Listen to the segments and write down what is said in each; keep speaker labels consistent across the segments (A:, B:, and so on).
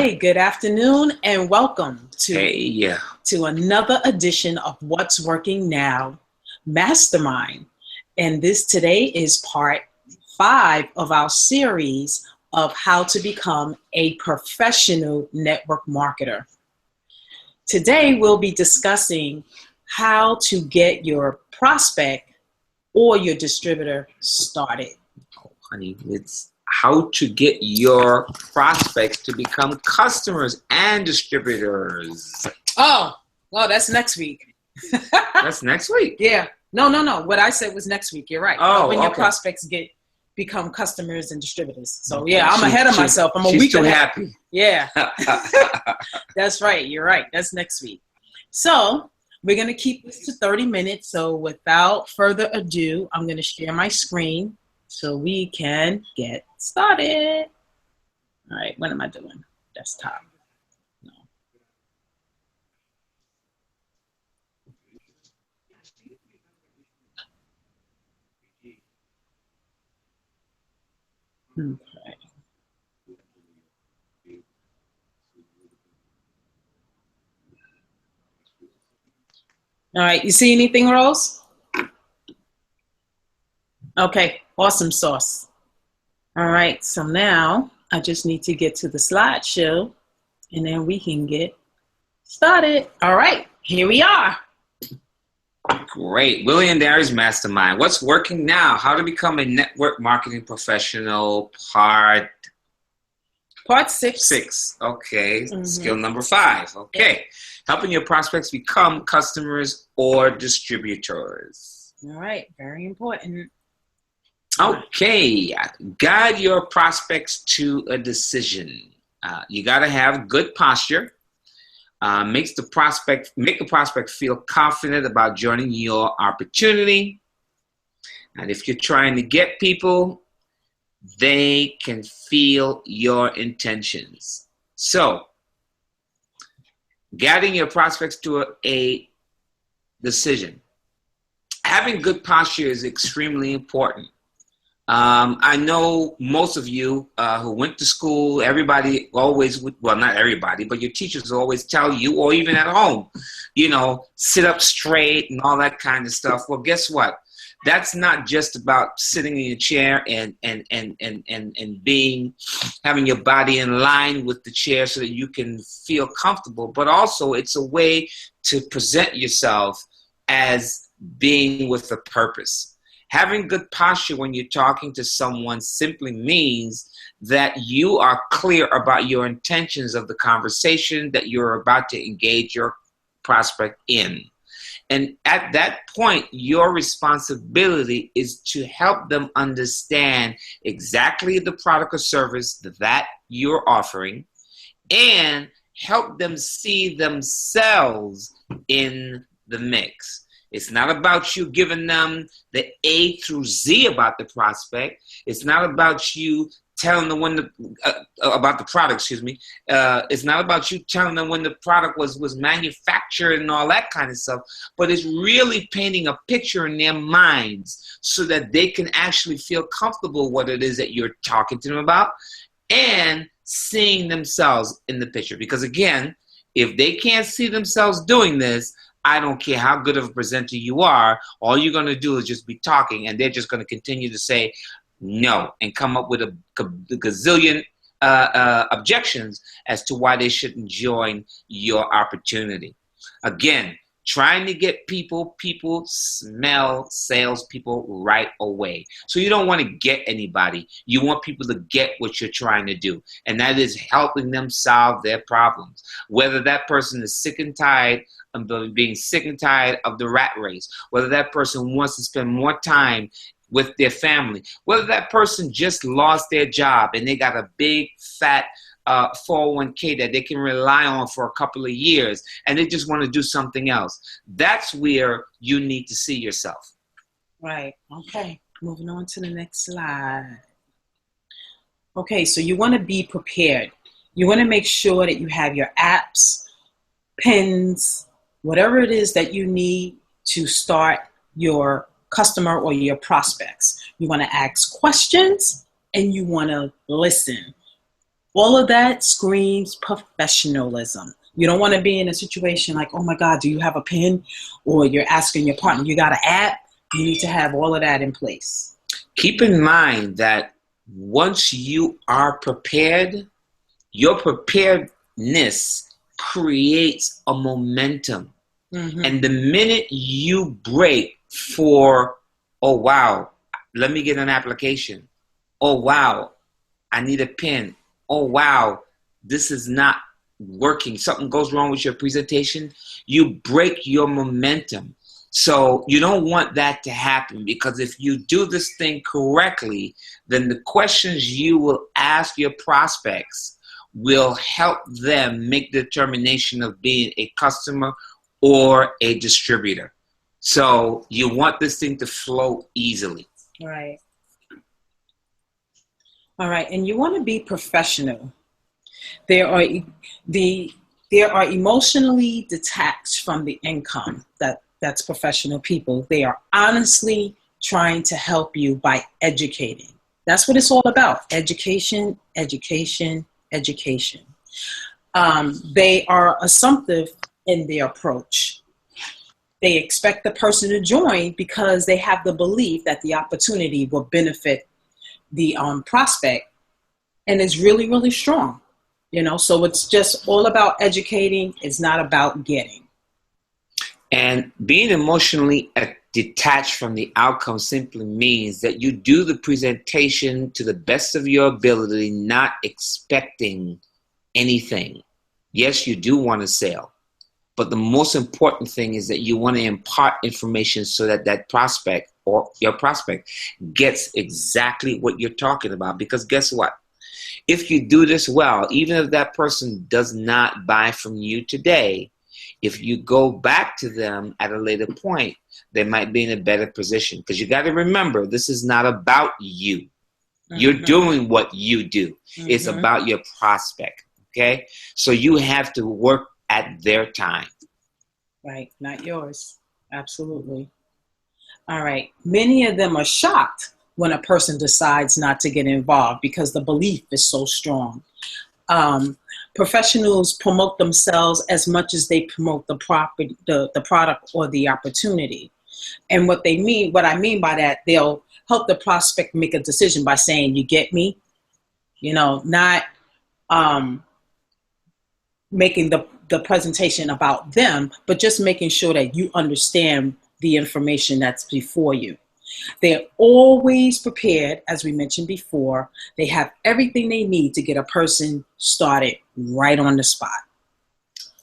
A: Hey, good afternoon and welcome
B: Hey,
A: to another edition of What's Working Now, Mastermind. And this today is part 5 of our series of how to become a professional network marketer. Today, we'll be discussing how to get your prospect or your distributor started.
B: honey, it's how to get your prospects to become customers and distributors.
A: Oh, that's next week.
B: That's next week.
A: Yeah. No. What I said was next week. You're right.
B: Oh,
A: when your
B: okay.
A: prospects become customers and distributors. So yeah, I'm ahead of myself. I'm a
B: she's
A: week
B: too
A: ahead.
B: happy.
A: Yeah. That's right. You're right. That's next week. So we're going to keep this to 30 minutes. So without further ado, I'm going to share my screen so we can get started. All right. What am I doing? Desktop. No. Okay. All right. You see anything, Rose? Okay. Awesome sauce. All right. So now I just need to get to the slideshow and then we can get started. All right. Here we are.
B: Great. Wil.Daria's Mastermind. What's working now? How to become a network marketing professional, part
A: 6.
B: 6. Okay. Skill number 5. Okay. Helping your prospects become customers or distributors.
A: All right. Very important.
B: Okay. Guide your prospects to a decision. You got to have good posture. Make the prospect feel confident about joining your opportunity. And if you're trying to get people, they can feel your intentions. So, guiding your prospects to a decision. Having good posture is extremely important. I know most of you who went to school, everybody always, well, not everybody, but your teachers always tell you, or even at home, sit up straight and all that kind of stuff. Well, guess what? That's not just about sitting in your chair and having your body in line with the chair so that you can feel comfortable, but also it's a way to present yourself as being with a purpose. Having good posture when you're talking to someone simply means that you are clear about your intentions of the conversation that you're about to engage your prospect in. And at that point, your responsibility is to help them understand exactly the product or service that you're offering and help them see themselves in the mix. It's not about you giving them the A through Z about the prospect. It's not about you telling them when about the product, it's not about you telling them when the product was manufactured and all that kind of stuff, but it's really painting a picture in their minds so that they can actually feel comfortable what it is that you're talking to them about and seeing themselves in the picture. Because again, if they can't see themselves doing this, I don't care how good of a presenter you are, all you're going to do is just be talking, and they're just going to continue to say no and come up with a gazillion objections as to why they shouldn't join your opportunity. Again, trying to get people smell salespeople right away. So you don't want to get anybody. You want people to get what you're trying to do, and that is helping them solve their problems. Whether that person is sick and tired of being sick and tired of the rat race, whether that person wants to spend more time with their family, whether that person just lost their job and they got a big fat 401k that they can rely on for a couple of years and they just want to do something else. That's where you need to see yourself.
A: Right. Okay. Moving on to the next slide. Okay. So you want to be prepared. You want to make sure that you have your apps, pens, whatever it is that you need to start your customer or your prospects. You want to ask questions and you want to listen. All of that screams professionalism. You don't want to be in a situation like, oh my God, do you have a pen? Or you're asking your partner, you got an app? You need to have all of that in place.
B: Keep in mind that once you are prepared, your preparedness creates a momentum.
A: Mm-hmm.
B: And the minute you break for, oh wow, let me get an application. Oh wow, I need a pen. Oh wow, this is not working. Something goes wrong with your presentation. You break your momentum. So you don't want that to happen, because if you do this thing correctly, then the questions you will ask your prospects will help them make the determination of being a customer or a distributor. So you want this thing to flow easily.
A: Right. All right. And you want to be professional. There are there are emotionally detached from the income. That's professional people. They are honestly trying to help you by educating. That's what it's all about. Education, education, education. They are assumptive in their approach. They expect the person to join because they have the belief that the opportunity will benefit the prospect, and it's really, really strong. So it's just all about educating. It's not about getting.
B: And being emotionally detached from the outcome simply means that you do the presentation to the best of your ability, not expecting anything. Yes, you do want to sell, but the most important thing is that you want to impart information so that that prospect or your prospect gets exactly what you're talking about. Because guess what? If you do this well, even if that person does not buy from you today, if you go back to them at a later point, they might be in a better position. Because you got to remember, this is not about you. Mm-hmm. You're doing what you do. Mm-hmm. It's about your prospect. Okay? So you have to work at their time.
A: Right, not yours. Absolutely. All right. Many of them are shocked when a person decides not to get involved because the belief is so strong. Professionals promote themselves as much as they promote the product or the opportunity. And what I mean by that, they'll help the prospect make a decision by saying, you get me? Not making the presentation about them, but just making sure that you understand the information that's before you. They're always prepared, as we mentioned before. They have everything they need to get a person started right on the spot.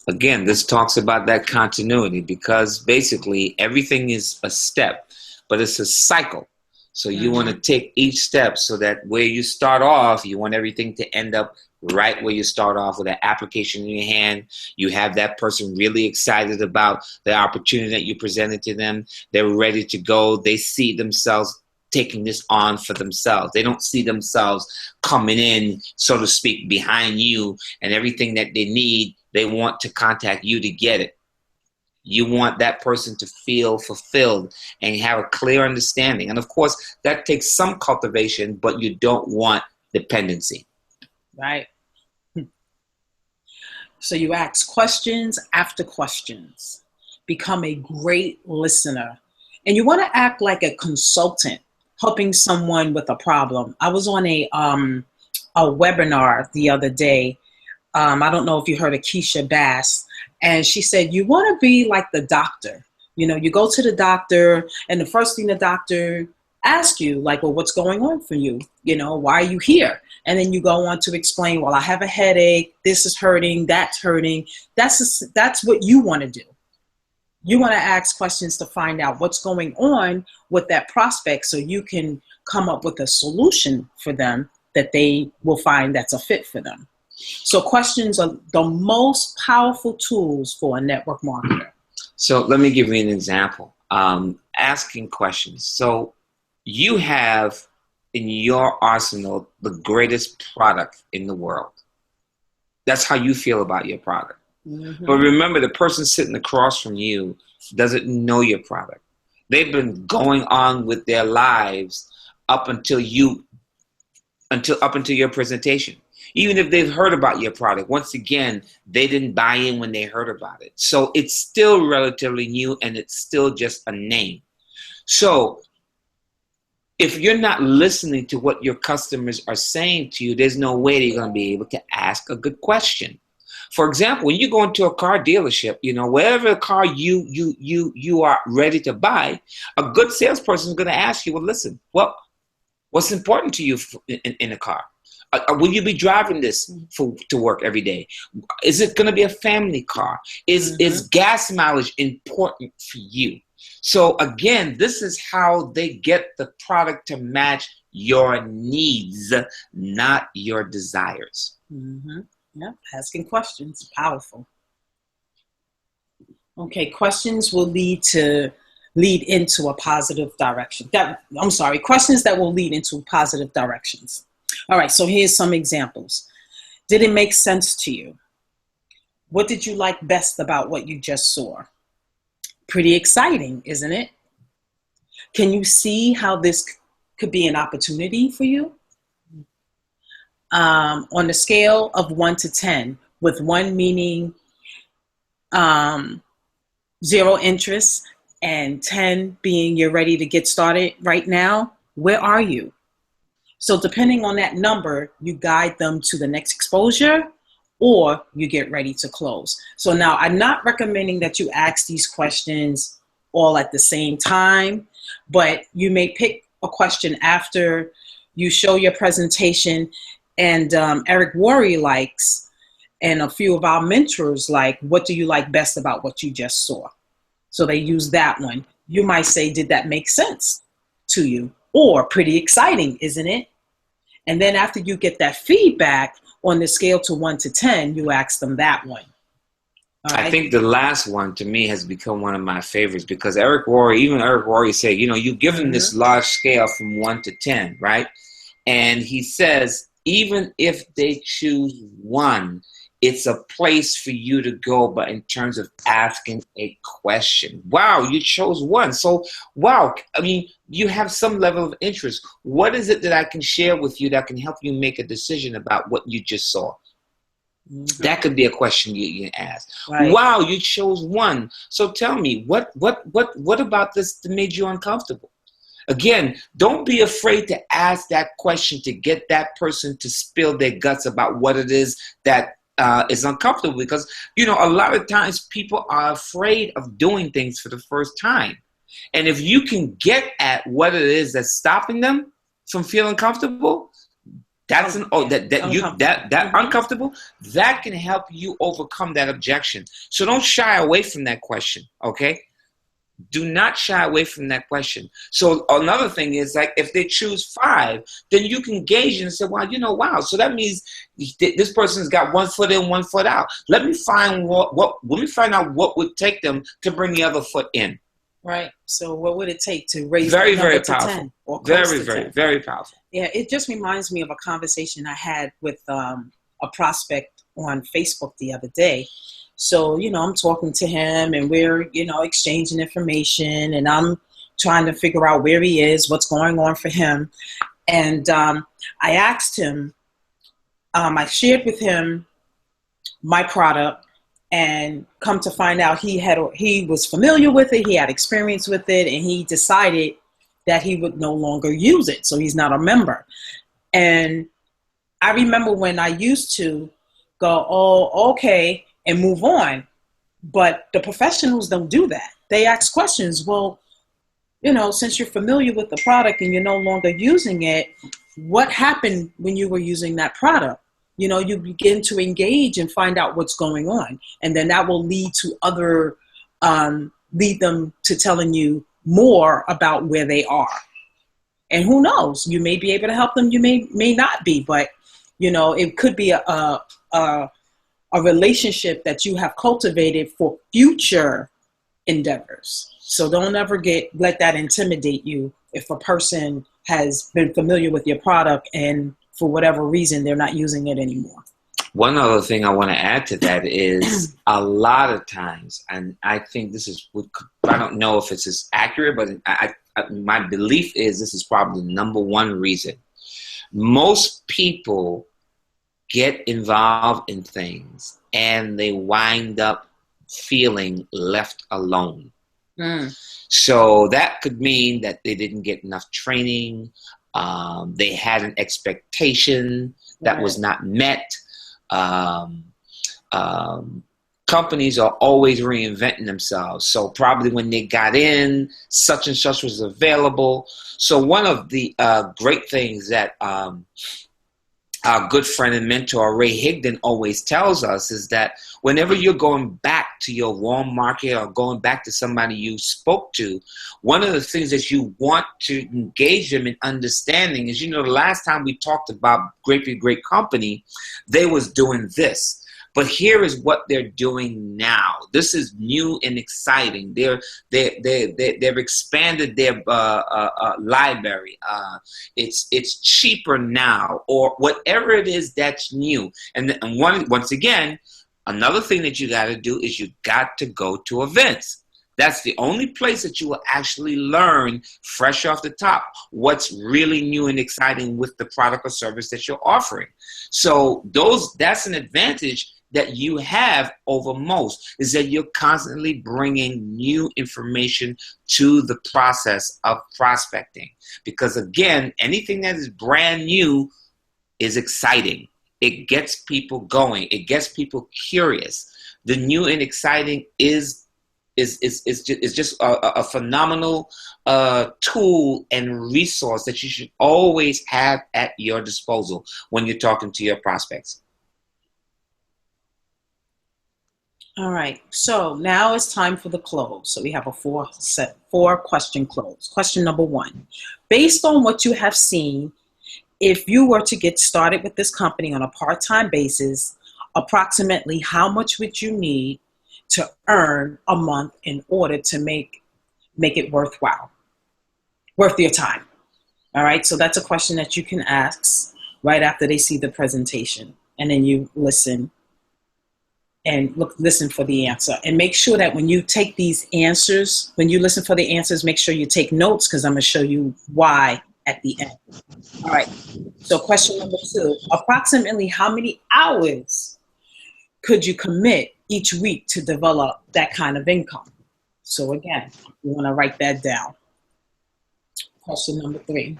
B: Again, this talks about that continuity, because basically everything is a step, but it's a cycle. So you want to take each step so that where you start off, you want everything to end up right where you start off, with an application in your hand. You have that person really excited about the opportunity that you presented to them. They're ready to go. They see themselves taking this on for themselves. They don't see themselves coming in, so to speak, behind you, and everything that they need, they want to contact you to get it. You want that person to feel fulfilled and have a clear understanding. And of course, that takes some cultivation, but you don't want dependency.
A: Right. So you ask questions after questions. Become a great listener. And you want to act like a consultant, helping someone with a problem. I was on a webinar the other day. I don't know if you heard of Keisha Bass. And she said, you want to be like the doctor. You go to the doctor, and the first thing the doctor asks you, like, well, what's going on for you? Why are you here? And then you go on to explain, well, I have a headache. This is hurting. That's hurting. That's what you want to do. You want to ask questions to find out what's going on with that prospect so you can come up with a solution for them that they will find that's a fit for them. So questions are the most powerful tools for a network marketer.
B: So let me give you an example. Asking questions. So you have in your arsenal the greatest product in the world. That's how you feel about your product. Mm-hmm. But remember, the person sitting across from you doesn't know your product. They've been going on with their lives up until your presentation. Even if they've heard about your product, once again, they didn't buy in when they heard about it. So it's still relatively new and it's still just a name. So if you're not listening to what your customers are saying to you, there's no way they're going to be able to ask a good question. For example, when you go into a car dealership, whatever car you are ready to buy, a good salesperson is going to ask you, well, listen, what's important to you in a car? Will you be driving this to work every day? Is it going to be a family car? Is gas mileage important for you? So again, this is how they get the product to match your needs, not your desires.
A: Mm-hmm. Yeah, asking questions, powerful. Okay, questions will lead into a positive direction. Questions that will lead into positive directions. All right, so here's some examples. Did it make sense to you? What did you like best about what you just saw? Pretty exciting, isn't it? Can you see how this could be an opportunity for you? On the scale of 1 to 10, with 1 meaning zero interest and 10 being you're ready to get started right now, where are you? So depending on that number, you guide them to the next exposure or you get ready to close. So now I'm not recommending that you ask these questions all at the same time, but you may pick a question after you show your presentation. And Eric Worre likes, and a few of our mentors like, what do you like best about what you just saw? So they use that one. You might say, did that make sense to you? Or pretty exciting, isn't it? And then after you get that feedback on the scale to 1 to 10, you ask them that one. All right?
B: I think the last one to me has become one of my favorites because Eric Worre said, you've given this large scale from 1 to 10, right? And he says, even if they choose 1, it's a place for you to go, but in terms of asking a question. Wow, you chose 1. So, wow, I mean, you have some level of interest. What is it that I can share with you that can help you make a decision about what you just saw? Mm-hmm. That could be a question you can ask. Right. Wow, you chose 1. So tell me, what about this that made you uncomfortable? Again, don't be afraid to ask that question to get that person to spill their guts about what it is that is uncomfortable, because a lot of times people are afraid of doing things for the first time, and if you can get at what it is that's stopping them from feeling comfortable, uncomfortable, that can help you overcome that objection. So don't shy away from that question, okay? Do not shy away from that question. So another thing is, like, if they choose 5, then you can gauge and say, wow, so that means this person's got 1 foot in, 1 foot out. Let me find out what would take them to bring the other foot in.
A: Right. So what would it take to raise
B: very,
A: that number
B: very
A: to
B: powerful.
A: 10 or
B: close
A: to
B: very,
A: 10?
B: very powerful.
A: Yeah, it just reminds me of a conversation I had with a prospect on Facebook the other day. So, I'm talking to him and we're, exchanging information, and I'm trying to figure out where he is, what's going on for him. And I asked him, I shared with him my product, and come to find out he was familiar with it, he had experience with it, and he decided that he would no longer use it. So he's not a member. And I remember when I used to go, oh, okay, and move on. But the professionals don't do that. They ask questions. Well, since you're familiar with the product and you're no longer using it, what happened when you were using that product? You begin to engage and find out what's going on. And then that will lead to lead them to telling you more about where they are. And who knows? You may be able to help them. You may not be, but it could be a relationship that you have cultivated for future endeavors. So don't ever let that intimidate you if a person has been familiar with your product and for whatever reason they're not using it anymore.
B: One other thing I want to add to that is a lot of times, and I think I don't know if it's as accurate, but my belief is this is probably the number one reason. Most people get involved in things and they wind up feeling left alone. So that could mean that they didn't get enough training. They had an expectation that was not met. Companies are always reinventing themselves. So probably when they got in, such and such was available. So one of the great things that our good friend and mentor Ray Higdon always tells us is that whenever you're going back to your warm market or going back to somebody you spoke to, one of the things that you want to engage them in understanding is, the last time we talked about great company, they was doing this. But here is what they're doing now. This is new and exciting. They've expanded their library. It's cheaper now, or whatever it is that's new. And once again, another thing that you got to do is you got to go to events. That's the only place that you will actually learn fresh off the top what's really new and exciting with the product or service that you're offering. So that's an advantage that you have over most, is that you're constantly bringing new information to the process of prospecting. Because again, anything that is brand new is exciting. It gets people going. It gets people curious. The new and exciting is just a phenomenal tool and resource that you should always have at your disposal when you're talking to your prospects.
A: All right, so now it's time for the close. So we have a four question close. Question number 1, based on what you have seen, if you were to get started with this company on a part-time basis, approximately how much would you need to earn a month in order to make it worth your time? All right, so that's a question that you can ask right after they see the presentation, and then you listen and listen for the answer. And make sure that when you take these answers, when you listen for the answers, make sure you take notes, because I'm going to show you why at the end. All right. So question number 2, approximately how many hours could you commit each week to develop that kind of income? So again, you want to write that down. Question number 3.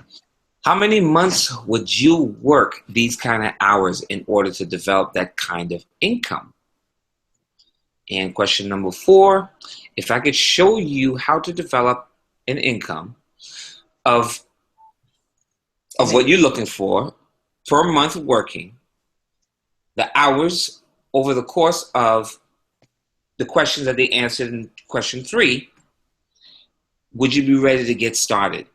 B: How many months would you work these kind of hours in order to develop that kind of income? And question number 4, if I could show you how to develop an income of what you're looking for per month working, the hours over the course of the questions that they answered in question 3, would you be ready to get started?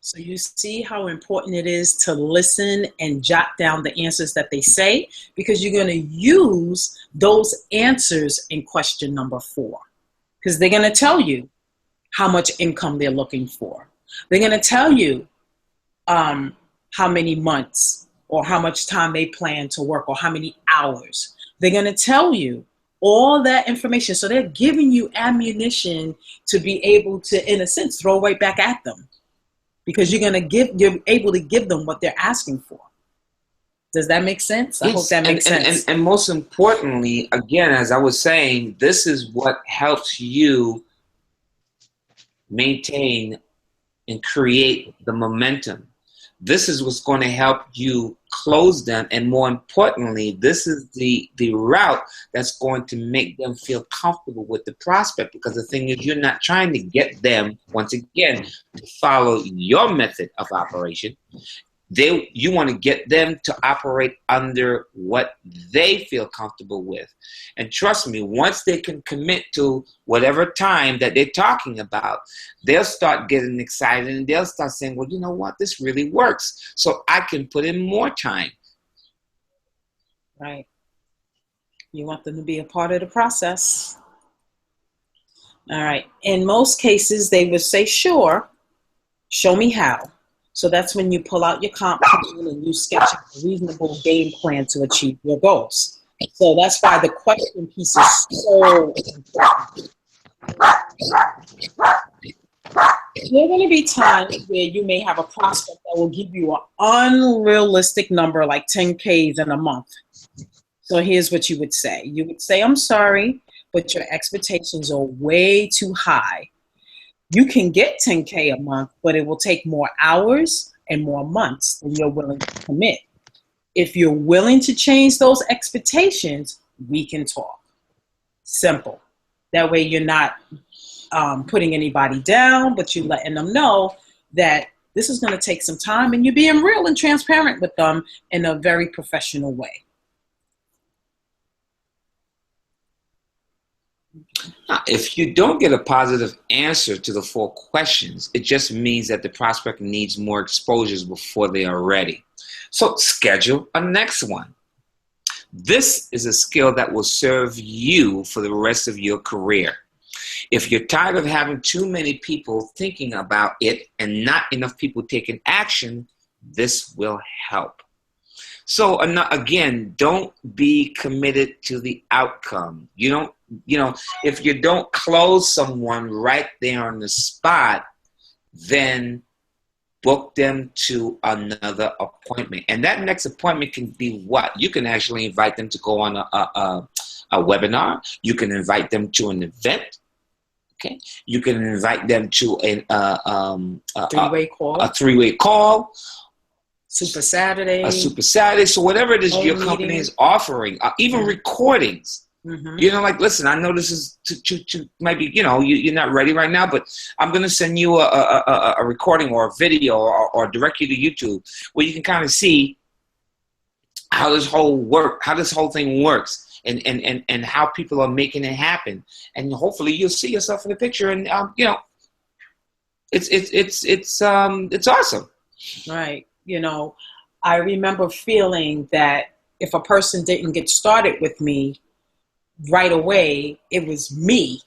A: So you see how important it is to listen and jot down the answers that they say, because you're going to use those answers in question number 4, because they're going to tell you how much income they're looking for. They're going to tell you how many months or how much time they plan to work or how many hours. They're going to tell you all that information. So they're giving you ammunition to be able to, in a sense, throw right back at them, because you're able to give them what they're asking for. Does that make sense? I hope that makes sense.
B: And most importantly, again, as I was saying, this is what helps you maintain and create the momentum. This is what's going to help you close them. And more importantly, this is the route that's going to make them feel comfortable with the prospect. Because the thing is, you're not trying to get them, once again, to follow your method of operation. You want to get them to operate under what they feel comfortable with. And trust me, once they can commit to whatever time that they're talking about, they'll start getting excited and they'll start saying, well, you know what, this really works. So I can put in more time.
A: Right. You want them to be a part of the process. All right. In most cases, they would say, sure, show me how. So that's when you pull out your comp plan and you sketch a reasonable game plan to achieve your goals. So that's why the question piece is so important. There are going to be times where you may have a prospect that will give you an unrealistic number like 10Ks in a month. So here's what you would say. You would say, I'm sorry, but your expectations are way too high. You can get 10K a month, but it will take more hours and more months than you're willing to commit. If you're willing to change those expectations, we can talk. Simple. That way you're not putting anybody down, but you're letting them know that this is going to take some time, and you're being real and transparent with them in a very professional way.
B: Now, if you don't get a positive answer to the 4 questions, it just means that the prospect needs more exposures before they are ready. So schedule a next one. This is a skill that will serve you for the rest of your career. If you're tired of having too many people thinking about it and not enough people taking action, this will help. So again, don't be committed to the outcome. If you don't close someone right there on the spot, then book them to another appointment. And that next appointment can be what? You can actually invite them to go on a webinar. You can invite them to an event. Okay. You can invite them to a three-way call.
A: Super Saturday.
B: A Super Saturday. So whatever it is your company is offering, even recordings. Mm-hmm. Like, listen, I know this is maybe, you're not ready right now, but I'm going to send you a recording or a video or direct you to YouTube where you can kind of see how this whole thing works and how people are making it happen. And hopefully you'll see yourself in the picture and, it's awesome.
A: Right. I remember feeling that if a person didn't get started with me right away, it was me.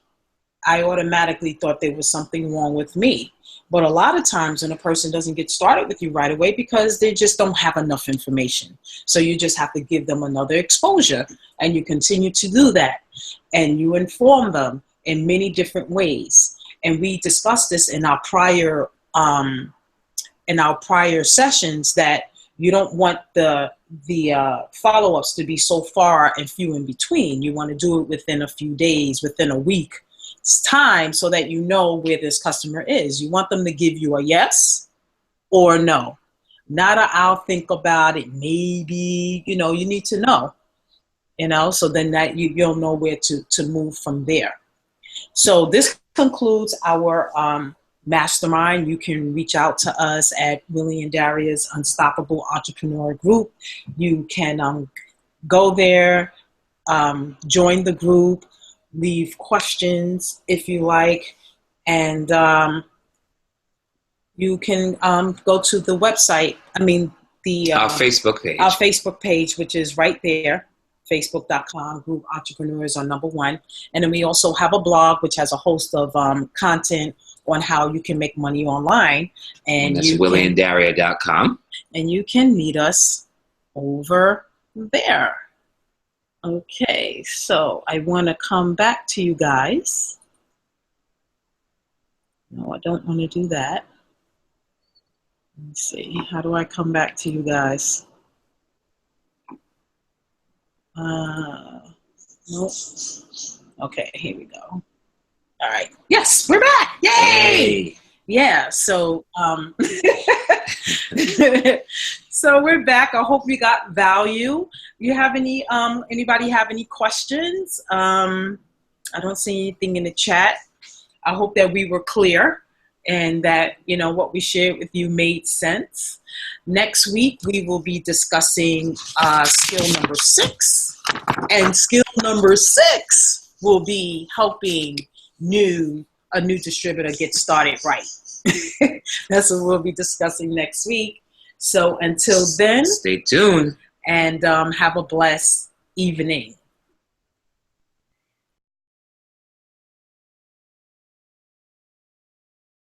A: I automatically thought there was something wrong with me. But a lot of times when a person doesn't get started with you right away, because they just don't have enough information. So you just have to give them another exposure, and you continue to do that. And you inform them in many different ways. And we discussed this in our prior sessions, that you don't want the follow-ups to be so far and few in between. You want to do it within a few days, within a week's time, so that you know where this customer is. You want them to give you a yes or no, not a I'll think about it, maybe. You need to know, so then that you'll know where to move from there. So this concludes our Mastermind. You can reach out to us at Wil.Daria's Unstoppable Entrepreneur Group. You can go there, join the group, leave questions if you like, and you can go to the website. Our
B: Facebook page.
A: Our Facebook page, which is right there. Facebook.com, Group Entrepreneurs are #1. And then we also have a blog, which has a host of content on how you can make money online. And
B: that's Wil.Daria.com.
A: And you can meet us over there. Okay, so I want to come back to you guys. No, I don't want to do that. Let's see. How do I come back to you guys? Nope. Okay, here we go. All right. Yes, we're back. Yay! Hey. Yeah. So, so we're back. I hope you got value. You have anybody have any questions? I don't see anything in the chat. I hope that we were clear and that, what we shared with you made sense. Next week, we will be discussing skill number 6. And skill number 6 will be helping a new distributor get started right. That's what we'll be discussing next week. So until then,
B: stay tuned
A: and have a blessed evening.